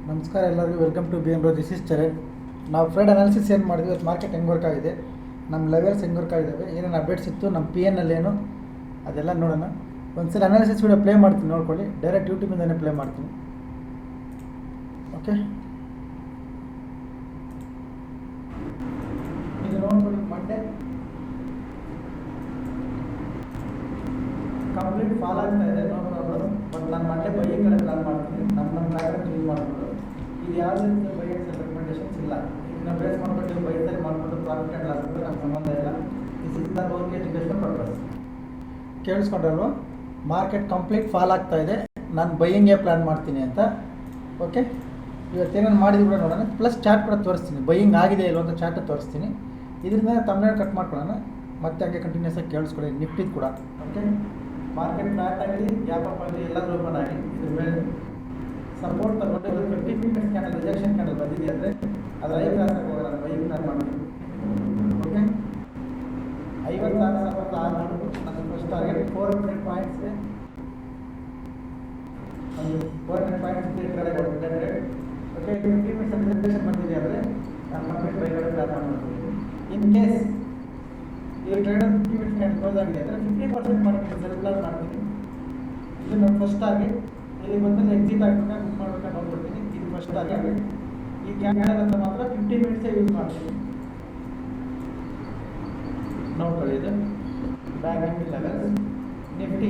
ನಮಸ್ಕಾರ ಎಲ್ಲರಿಗೂ welcome to BM Bro. This is Charan. ನಾವು ಫ್ರೈಡ್ ಅನಾಲಿಸಿಸ್ ಏನು ಮಾಡಿದ್ವಿ, ಇವತ್ತು ಮಾರ್ಕೆಟ್ ಹೆಂಗೆ ವರ್ಕ್ ಆಗಿದೆ, ನಮ್ಮ ಲೆವೆಲ್ಸ್ ಹೆಂಗೆ ವರ್ಕ್ ಆಗಿದ್ದಾವೆ, ಏನೇನು ಅಪ್ಡೇಟ್ಸ್ ಇತ್ತು, ನಮ್ಮ PNL ಏನು ಅದೆಲ್ಲ ನೋಡೋಣ. ಒಂದ್ಸಲ ಅನಾಲಿಸಿಸ್ ವಿಡಿಯೋ ಪ್ಲೇ ಮಾಡ್ತೀನಿ, ನೋಡ್ಕೊಳ್ಳಿ. ಡೈರೆಕ್ಟ್ ಯೂಟ್ಯೂಬಿಂದನೇ ಪ್ಲೇ ಮಾಡ್ತೀನಿ. ಓಕೆ, ಇದು ನೋಡ್ಕೊಳ್ಳಿ. ಮಂಡೇ ಕಂಪ್ಲೀಟ್ ಫಾಲ್ ಆಗ್ತಾ ಇದೆ, ನೋ ಪ್ರಾಬ್ಲಮ್. ಬಟ್ ನಾನು ಮಂಡೇ ಬೈ ಕಡೆ ಪ್ಲಾನ್ ಮಾಡ್ತೀನಿ. ನಮ್ಮ ಟ್ರ್ಯಾಕರ್ ಚೂಸ್ ಮಾಡಿಕೊಂಡು ಇದು ಯಾವುದೇ ರೀತಿಯ ಬೈ ರೆಕಮೆಂಡೇಷನ್ಸ್ ಇಲ್ಲ. ಇದನ್ನ ಬೇಸ್ ಮಾಡ್ಕೊಂಡು ಬೈಸಲ್ಲಿ ಮಾಡಿಕೊಂಡು ಪ್ರಾಫಿಟ್ ಆ್ಯಂಡ್ ಲಾಸ್ ನಮ್ಮ ಸಂಬಂಧ ಇಲ್ಲ. This is the own education purpose. ಕೇಳಿಸ್ಕೊಂಡ್ರಲ್ವ, ಮಾರ್ಕೆಟ್ ಕಂಪ್ಲೀಟ್ ಫಾಲ್ ಆಗ್ತಾ ಇದೆ, ನಾನು ಬೈಯಿಂಗೇ ಪ್ಲ್ಯಾನ್ ಮಾಡ್ತೀನಿ ಅಂತ. ಓಕೆ, ಇವತ್ತೇನೇನು ಮಾಡಿದ್ವಿ ಕೂಡ ನೋಡೋಣ. ಪ್ಲಸ್ ಚಾರ್ಟ್ ಕೂಡ ತೋರಿಸ್ತೀನಿ, ಬೈಯಿಂಗ್ ಆಗಿದೆ ಇಲ್ವ ಅಂತ ಚಾರ್ಟ್ ತೋರಿಸ್ತೀನಿ. ಇದರಿಂದ ತಮ್ಮನೇ ಕಟ್ ಮಾಡ್ಕೊಳ್ಳೋಣ, ಮತ್ತೆ ಹಂಗೆ ಕಂಟಿನ್ಯೂಸ್ ಆಗಿ ಕೇಳಿಸ್ಕೊಳ್ಳಿ. ನಿಫ್ಟಿದು ಕೂಡ ಓಕೆ. ಮಾರ್ಕೆಟ್ ಫ್ಲಾಟ್ ಆಗಲಿ, ಗ್ಯಾಪ್ ಅಪ್ ಆಗಲಿ, ಎಲ್ಲರೂ ಓಪನ್ ಆಗಿ ಇದ್ರ ಮೇಲೆ ಸಪೋರ್ಟ್ ತಗೊಂಡು 50 ಮಿನಿಟ್ಸ್ ಕ್ಯಾಂಡಲ್ ರಿಜೆಕ್ಷನ್ ಕ್ಯಾಂಡಲ್ ಬಂದಿದೆ ಅಂದರೆ ಅದು 5 ಕ್ಲಾಸ್ ಹೋಗೋಣ, ಬೈ ಪ್ಲಾನ್ ಮಾಡ್ತೀವಿ. ಓಕೆ, 56,600 ನನ್ನ ಫಸ್ಟ್ ಟಾರ್ಗೆಟ್. 400 ಪಾಯಿಂಟ್ಸ್ಗೆ ಒಂದು 400 ಪಾಯಿಂಟ್ಸ್ಗೆ ಕಡೆ ಕೊಡ್ತಿದ್ದಾರೆ. ಓಕೆ, 50 ಮಿನಿಟ್ಸ್ ರಿಜೆಕ್ಷನ್ ಬಂದಿದೆ ಅಂದರೆ ನಾನು ಕಂಪ್ಲೀಟ್ ಬೈ ಕಡೆ ಪ್ಲಾನ್ ಮಾಡ್ತೀನಿ. ಇನ್ ಕೇಸ್ ಈ ಟ್ರೇಡರ್ 50 ಮಿನಿಟ್ಸ್ ಕ್ಯಾಂಡಲ್ ಕ್ಲೋಸ್ ಆಗಿದೆ ಅಂದರೆ 50% ಮಾರ್ಕೆಟ್ ಸೆಲ್ ಮಾಡ್ತೀನಿ. ಇದು ನನ್ನ ಫಸ್ಟ್ ಟಾರ್ಗೆಟ್. ಇಲ್ಲಿ ಬಂದಲ್ಲಿ ಎಕ್ಸಿಟ್ ಆಗಬೇಕಾ ಬುಕ್ ಮಾಡಬೇಕಾ ನೋಡ್ಬಿಡ್ತೀನಿ. ಇದು ಫಸ್ಟ್ ಟಾರ್ಗೆಟ್. ಈ ಕ್ಯಾಂಡಲ್ ಅಂತ ಮಾತ್ರ 50 ಮಿನಿಟ್ಸೇ ಯೂಸ್ ಮಾಡ್ತೀನಿ. ನೋಡ್ಕೊಳ್ಳಿ, ಇದು bank Nifty levels. Nifty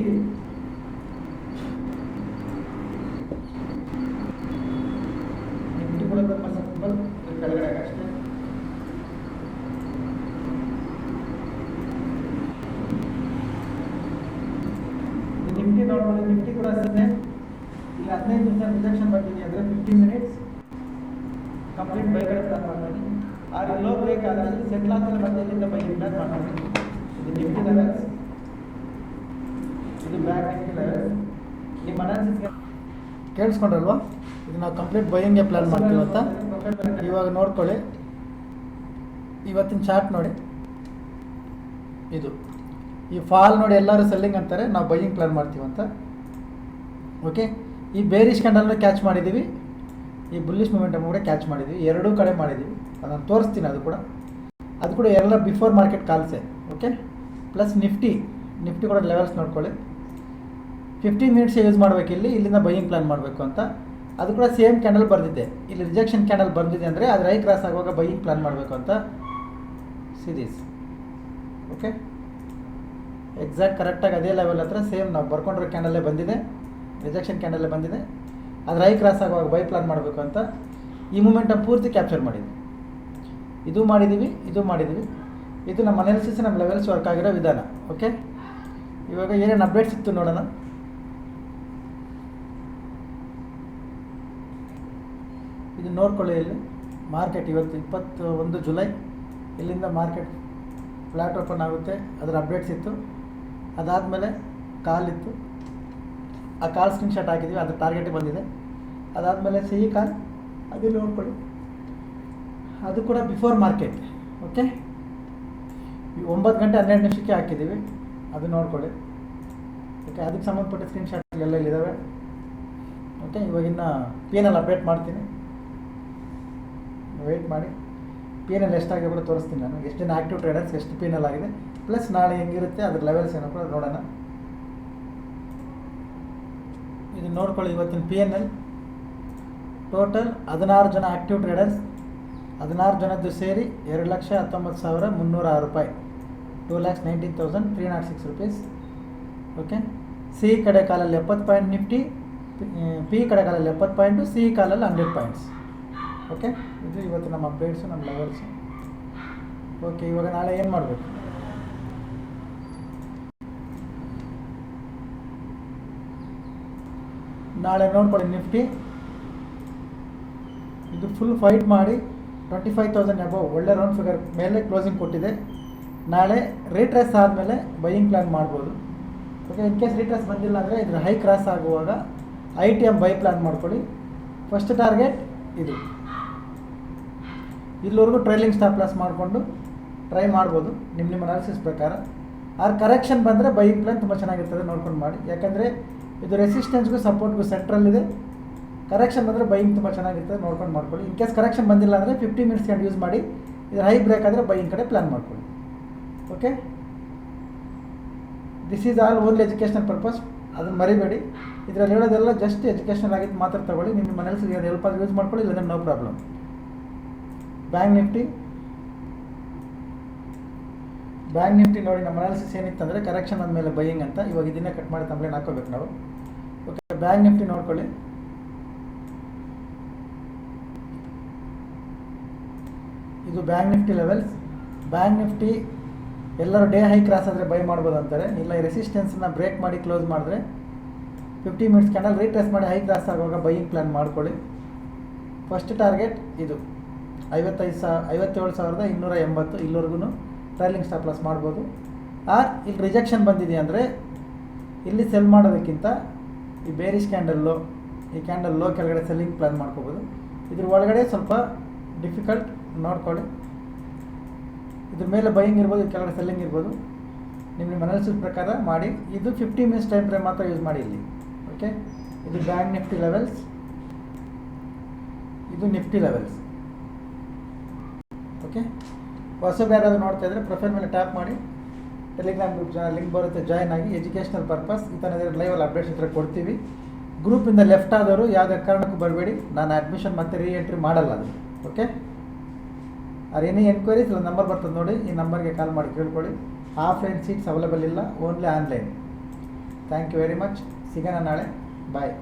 Nifty ಕೂಡ ತುಂಬ ಸಿಂಪಲ್, ಕೆಳಗಡೆ ಅಷ್ಟೇ. ನಿಫ್ಟಿ ನೋಡ್ಕೊಳ್ಳಿ, ನಿಫ್ಟಿ ಕೂಡ ಅಷ್ಟೇ. ಈಗ 15 ನಿಮಿಷ ರಿಜೆಕ್ಷನ್ ಬಂದಿದೆ ಅಂದರೆ 15 ಮಿನಿಟ್ಸ್ ಕಂಪ್ಲೀಟ್ ಬೈ ಕಡೆ ಪ್ಲಾನ್ ಮಾಡ್ತೀನಿ. ಆದರೆ ಲೋ ಬ್ರೇಕ್ ಆದರೆ ಸೆಟ್ಲ್ ಆದಮೇಲೆ ಮತ್ತೆ ಇಲ್ಲಿಂದ ಬೈ ಪ್ಲಾನ್ ಮಾಡ್ತೀನಿ. ಇದು ನಿಫ್ಟಿ ಲೆವೆಲ್ಸ್, ಇದು ಬ್ಯಾಂಕ್ ನಿಫ್ಟಿ ಲೆವೆಲ್ಸ್. ನಿಮ್ಮ ಅನಾಲಿಸಿಸ್ಗೆ ಕೇಳಿಸ್ಕೊಂಡ್ರಲ್ವಾ, ಇದು ನಾವು ಕಂಪ್ಲೀಟ್ ಬೈಯಿಂಗೇ ಪ್ಲಾನ್ ಮಾಡ್ತೀವಿ ಅಂತ. ಇವಾಗ ನೋಡ್ಕೊಳ್ಳಿ, ಇವತ್ತಿನ ಚಾರ್ಟ್ ನೋಡಿ. ಇದು ಈ ಫಾಲ್ ನೋಡಿ, ಎಲ್ಲರೂ ಸೆಲ್ಲಿಂಗ್ ಅಂತಾರೆ, ನಾವು ಬೈಯಿಂಗ್ ಪ್ಲಾನ್ ಮಾಡ್ತೀವಿ ಅಂತ. ಓಕೆ, ಈ ಬೇರಿಶ್ ಕ್ಯಾಂಡಲ್ನ ಕ್ಯಾಚ್ ಮಾಡಿದ್ದೀವಿ, ಈ ಬುಲ್ಲಿಶ್ ಮೊಮೆಂಟಮ್ ಕೂಡ ಕ್ಯಾಚ್ ಮಾಡಿದ್ದೀವಿ, ಎರಡೂ ಕಡೆ ಮಾಡಿದ್ದೀವಿ. ಅದನ್ನು ತೋರಿಸ್ತೀನಿ. ಅದು ಕೂಡ ಎಲ್ಲ ಬಿಫೋರ್ ಮಾರ್ಕೆಟ್ ಕಾಲ್ಸೆ. ಓಕೆ, ಪ್ಲಸ್ ನಿಫ್ಟಿ ಕೂಡ ಲೆವೆಲ್ಸ್ ನೋಡ್ಕೊಳ್ಳಿ. 15 ಮಿನಿಟ್ಸ್ ಯೂಸ್ ಮಾಡಬೇಕು, ಇಲ್ಲಿಂದ ಬೈಯಿಂಗ್ ಪ್ಲಾನ್ ಮಾಡಬೇಕು ಅಂತ. ಅದು ಕೂಡ ಸೇಮ್ ಕ್ಯಾಂಡಲ್ ಬರೆದಿದ್ದೆ. ಇಲ್ಲಿ ರಿಜೆಕ್ಷನ್ ಕ್ಯಾಂಡಲ್ ಬಂದಿದೆ ಅಂದರೆ ಅದು ರೈ ಕ್ರಾಸ್ ಆಗುವಾಗ ಬೈಯಿಂಗ್ ಪ್ಲಾನ್ ಮಾಡಬೇಕು ಅಂತ. ಸೀರೀಸ್ ಓಕೆ, ಎಕ್ಸಾಕ್ಟ್ ಕರೆಕ್ಟಾಗಿ ಅದೇ ಲೆವೆಲ್ ಹತ್ರ ಸೇಮ್ ನಾವು ಬರ್ಕೊಂಡಿರೋ ಕ್ಯಾಂಡಲ್ಲೇ ಬಂದಿದೆ, ರಿಜೆಕ್ಷನ್ ಕ್ಯಾಂಡಲ್ಲೇ ಬಂದಿದೆ. ಅದು ರೈ ಕ್ರಾಸ್ ಆಗುವಾಗ ಬೈ ಪ್ಲಾನ್ ಮಾಡಬೇಕು ಅಂತ. ಈ ಮೂಮೆಂಟನ್ನು ಪೂರ್ತಿ ಕ್ಯಾಪ್ಚರ್ ಮಾಡಿದ್ವಿ. ಇದು ಮಾಡಿದ್ದೀವಿ. ಇದು ನಮ್ಮ ಅನಾಲಿಸಿಸ್, ನಮ್ಮ ಲೆವೆಲ್ಸ್ ವರ್ಕ್ ಆಗಿರೋ ವಿಧಾನ. ಓಕೆ, ಇವಾಗ ಏನೇನು ಅಪ್ಡೇಟ್ಸ್ ಇತ್ತು ನೋಡೋಣ. ಇದು ನೋಡ್ಕೊಳ್ಳಿ. ಇಲ್ಲಿ ಮಾರ್ಕೆಟ್ ಇವತ್ತು 21 ಜುಲೈ. ಇಲ್ಲಿಂದ ಮಾರ್ಕೆಟ್ ಫ್ಲಾಟ್ ಓಪನ್ ಆಗುತ್ತೆ, ಅದರ ಅಪ್ಡೇಟ್ಸ್ ಇತ್ತು. ಅದಾದಮೇಲೆ ಕಾಲ್ ಇತ್ತು, ಆ ಕಾಲ್ ಸ್ಕ್ರೀನ್ಶಾಟ್ ಹಾಕಿದ್ವಿ, ಅದು ಟಾರ್ಗೆಟ್ ಬಂದಿದೆ. ಅದಾದಮೇಲೆ ಸಿಹಿ ಕಾಲ್, ಅದು ನೋಡ್ಕೊಳ್ಳಿ. ಅದು ಕೂಡ ಬಿಫೋರ್ ಮಾರ್ಕೆಟ್. ಓಕೆ, 9 ಗಂಟೆ 12 ನಿಮಿಷಕ್ಕೆ ಹಾಕಿದ್ದೀವಿ, ಅದು ನೋಡ್ಕೊಳ್ಳಿ. ಓಕೆ, ಅದಕ್ಕೆ ಸಂಬಂಧಪಟ್ಟ ಸ್ಕ್ರೀನ್ಶಾಟ್ ಎಲ್ಲ ಇಲ್ಲಿದ್ದಾವೆ. ಓಕೆ, ಇವಾಗಿನ್ನು PNL ಅಪ್ಡೇಟ್ ಮಾಡ್ತೀನಿ, ವೆಯ್ಟ್ ಮಾಡಿ. PNL ಎಷ್ಟಾಗಿದೆ ಕೂಡ ತೋರಿಸ್ತೀನಿ ನಾನು, ಎಷ್ಟು ಜನ ಆ್ಯಕ್ಟಿವ್ ಟ್ರೇಡರ್ಸ್, ಎಷ್ಟು PNL ಆಗಿದೆ, ಪ್ಲಸ್ ನಾಳೆ ಹೆಂಗಿರುತ್ತೆ ಅದ್ರ ಲೆವೆಲ್ಸ್ ಏನೋ ಕೂಡ ನೋಡೋಣ. ಇದು ನೋಡ್ಕೊಳ್ಳಿ. ಇವತ್ತಿನ PNL ಟೋಟಲ್ 16 ಜನ ಆ್ಯಕ್ಟಿವ್ ಟ್ರೇಡರ್ಸ್, 16 ಜನದ್ದು ಸೇರಿ 2,19,306 ರೂಪಾಯಿ, 2,19,306 ರೂಪೀಸ್. ಓಕೆ, ಸಿ ಕಡೆ ಕಾಲಲ್ಲಿ 70 ಪಾಯಿಂಟ್ ನಿಫ್ಟಿ, ಪಿ ಕಡೆ ಕಾಲಲ್ಲಿ 70 ಪಾಯಿಂಟು, ಸಿ ಕಾಲಲ್ಲಿ 100 ಪಾಯಿಂಟ್ಸ್. ಓಕೆ, ಇದು ಇವತ್ತು ನಮ್ಮ ಅಪ್ಡೇಟ್ಸು, ನಮ್ಮ ಲೆವೆಲ್ಸು. ಓಕೆ, ಇವಾಗ ನಾಳೆ ಏನು ಮಾಡಬೇಕು? ನಾಳೆ ನೋಡ್ಕೊಳ್ಳಿ. ನಿಫ್ಟಿ ಇದು ಫುಲ್ ಫೈಟ್ ಮಾಡಿ 25,000 ಅಬವ್ ಒಳ್ಳೆ ರೌಂಡ್ ಫಿಗರ್ ಮೇಲೆ ಕ್ಲೋಸಿಂಗ್ ಕೊಟ್ಟಿದೆ. ನಾಳೆ ರೀಟ್ರೇಸ್ ಆದಮೇಲೆ ಬೈಯಿಂಗ್ ಪ್ಲ್ಯಾನ್ ಮಾಡ್ಬೋದು. ಓಕೆ, ಇನ್ ಕೇಸ್ ರೀಟ್ರೇಸ್ ಬಂದಿಲ್ಲ ಅಂದರೆ ಇದ್ರ ಹೈ ಕ್ರಾಸ್ ಆಗುವಾಗ ITM ಬೈ ಪ್ಲ್ಯಾನ್ ಮಾಡ್ಕೊಳ್ಳಿ. ಫಸ್ಟ್ ಟಾರ್ಗೆಟ್ ಇದು, ಇಲ್ಲಿವರೆಗೂ ಟ್ರೈಲಿಂಗ್ ಸ್ಟಾಪ್ ಲಾಸ್ ಮಾಡಿಕೊಂಡು ಟ್ರೈ ಮಾಡ್ಬೋದು ನಿಮ್ಮ ಅನಾಲಿಸಿಸ್ ಪ್ರಕಾರ. ಕರೆಕ್ಷನ್ ಬಂದರೆ ಬೈಯಿಂಗ್ ಪ್ಲ್ಯಾನ್ ತುಂಬ ಚೆನ್ನಾಗಿರ್ತದೆ, ನೋಡ್ಕೊಂಡು ಮಾಡಿ. ಯಾಕಂದರೆ ಇದು ರೆಸಿಸ್ಟೆನ್ಸ್ಗೂ ಸಪೋರ್ಟ್ಗೂ ಸೆಂಟ್ರಲ್ಲಿದೆ. ಕರೆಕ್ಷನ್ ಬಂದರೆ ಬೈಯಿಂಗ್ ತುಂಬ ಚೆನ್ನಾಗಿರ್ತದೆ, ನೋಡ್ಕೊಂಡು ಮಾಡ್ಕೊಳ್ಳಿ. ಇನ್ ಕೇಸ್ ಕರೆಕ್ಷನ್ ಬಂದಿಲ್ಲ ಅಂದರೆ 50 ಮಿನಿಟ್ಸ್ ಕಂಡು ಯೂಸ್ ಮಾಡಿ. ಇದು ಹೈ ಬ್ರೇಕ್ ಆದರೆ ಬೈಯಿಂಗ್ ಕಡೆ ಪ್ಲ್ಯಾನ್ ಮಾಡ್ಕೊಳ್ಳಿ. Okay, this is all only educational purpose, ಅದನ್ನು ಮರಿಬೇಡಿ. ಇದರಲ್ಲಿ ಹೇಳೋದೆಲ್ಲ ಜಸ್ಟ್ ಎಜುಕೇಷನಲ್ ಆಗಿದ್ದು ಮಾತ್ರ ತಗೊಳ್ಳಿ. ನಿಮ್ಮ ಮನೇಲಿ ಹೆಲ್ಪ್ ಆಗಿ ಯೂಸ್ ಮಾಡ್ಕೊಳ್ಳಿ, ಇಲ್ಲಂದ್ರೆ ನೋ ಪ್ರಾಬ್ಲಮ್. ಬ್ಯಾಂಕ್ ನಿಫ್ಟಿ ನೋಡಿ, ನಮ್ಮ ಅನಾಲಿಸಿಸ್ ಏನಿತ್ತಂದರೆ ಕರೆಕ್ಷನ್ ಅಂದಮೇಲೆ ಬೈಯಿಂಗ್ ಅಂತ. ಇವಾಗ ಇದನ್ನೇ ಕಟ್ ಮಾಡಿ ಕಂಪ್ಲೇಂಟ್ ಹಾಕೋಬೇಕು ನಾವು. ಓಕೆ, ಬ್ಯಾಂಕ್ ನಿಫ್ಟಿ ನೋಡ್ಕೊಳ್ಳಿ. ಇದು bank Nifty levels. Bank Nifty ಎಲ್ಲರೂ ಡೇ ಹೈ ಕ್ರಾಸ್ ಆದರೆ ಬೈ ಮಾಡ್ಬೋದು ಅಂತಾರೆ. ಇಲ್ಲ, ಈ ರೆಸಿಸ್ಟೆನ್ಸನ್ನ ಬ್ರೇಕ್ ಮಾಡಿ ಕ್ಲೋಸ್ ಮಾಡಿದ್ರೆ 50 ಮಿನಿಟ್ಸ್ ಕ್ಯಾಂಡಲ್ ರೀಟ್ರೇಸ್ ಮಾಡಿ ಹೈ ಕ್ರಾಸ್ ಆಗುವಾಗ ಬೈಯಿಂಗ್ ಪ್ಲ್ಯಾನ್ ಮಾಡ್ಕೊಳ್ಳಿ. ಫಸ್ಟ್ ಟಾರ್ಗೆಟ್ ಇದು 57,280 ಇಲ್ಲಿವರೆಗೂ ಟ್ರೈಲಿಂಗ್ ಸ್ಟಾಪ್ ಲಾಸ್ ಮಾಡ್ಬೋದು. ಇಲ್ಲಿ ರಿಜೆಕ್ಷನ್ ಬಂದಿದೆ ಅಂದರೆ ಇಲ್ಲಿ ಸೆಲ್ ಮಾಡೋದಕ್ಕಿಂತ ಈ ಬೇರಿಶ್ ಕ್ಯಾಂಡಲ್ಲು, ಈ ಕ್ಯಾಂಡಲ್ ಲೋ ಕೆಳಗಡೆ ಸೆಲ್ಲಿಂಗ್ ಪ್ಲ್ಯಾನ್ ಮಾಡ್ಕೋಬೋದು. ಇದ್ರ ಒಳಗಡೆ ಸ್ವಲ್ಪ ಡಿಫಿಕಲ್ಟ್ ನೋಡ್ಕೊಳ್ಳಿ. ಇದ್ರ ಮೇಲೆ ಬೈಯಿಂಗ್ ಇರ್ಬೋದು, ಕೆಳಗಡೆ ಸೆಲ್ಲಿಂಗ್ ಇರ್ಬೋದು. ನಿಮ್ಮ ಅನಾಲಿಸಿಸ್ ಪ್ರಕಾರ ಮಾಡಿ. ಇದು 50 ಮಿನಿಟ್ಸ್ ಟೈಮ್ ಫ್ರೇಮ್ ಮಾತ್ರ ಯೂಸ್ ಮಾಡಿ ಇಲ್ಲಿ. ಓಕೆ, ಇದು ಬ್ಯಾಂಕ್ ನಿಫ್ಟಿ ಲೆವೆಲ್ಸ್, ಇದು ನಿಫ್ಟಿ ಲೆವೆಲ್ಸ್. ಓಕೆ, ಹೊಸಬ್ ಯಾರಾದರೂ ನೋಡ್ತಾ ಇದ್ದರೆ ಪ್ರೊಫೈಲ್ ಮೇಲೆ ಟ್ಯಾಪ್ ಮಾಡಿ, ಟೆಲಿಗ್ರಾಮ್ ಗ್ರೂಪ್ ಲಿಂಕ್ ಬರುತ್ತೆ, ಜಾಯ್ನ್ ಆಗಿ. ಎಜುಕೇಷನಲ್ ಪರ್ಪಸ್ ಈ ಥರ ಲೈವಲ್ಲಿ ಅಪ್ಡೇಟ್ಸ್ ಇದ್ರೆ ಕೊಡ್ತೀವಿ. ಗ್ರೂಪಿಂದ ಲೆಫ್ಟ್ ಆದವರು ಯಾವುದೇ ಕಾರಣಕ್ಕೂ ಬರಬೇಡಿ, ನಾನು ಅಡ್ಮಿಷನ್ ಮತ್ತೆ ರೀಎಂಟ್ರಿ ಮಾಡಲ್ಲ ಅದು. ಓಕೆ, ಆರ್ ಎನಿ ಎನ್ಕ್ವೈರೀಸ್ ಇಲ್ಲ, ನಂಬರ್ ಬರ್ತದೆ ನೋಡಿ, ಈ ನಂಬರ್ಗೆ ಕಾಲ್ ಮಾಡಿ ಕೇಳ್ಕೊಳ್ಳಿ. ಆಫ್ಲೈನ್ ಸೀಟ್ಸ್ ಅವೈಲೇಬಲ್ ಇಲ್ಲ, only online. Thank you very much. ಸಿಗೋಣ ನಾಳೆ. ಬಾಯ್.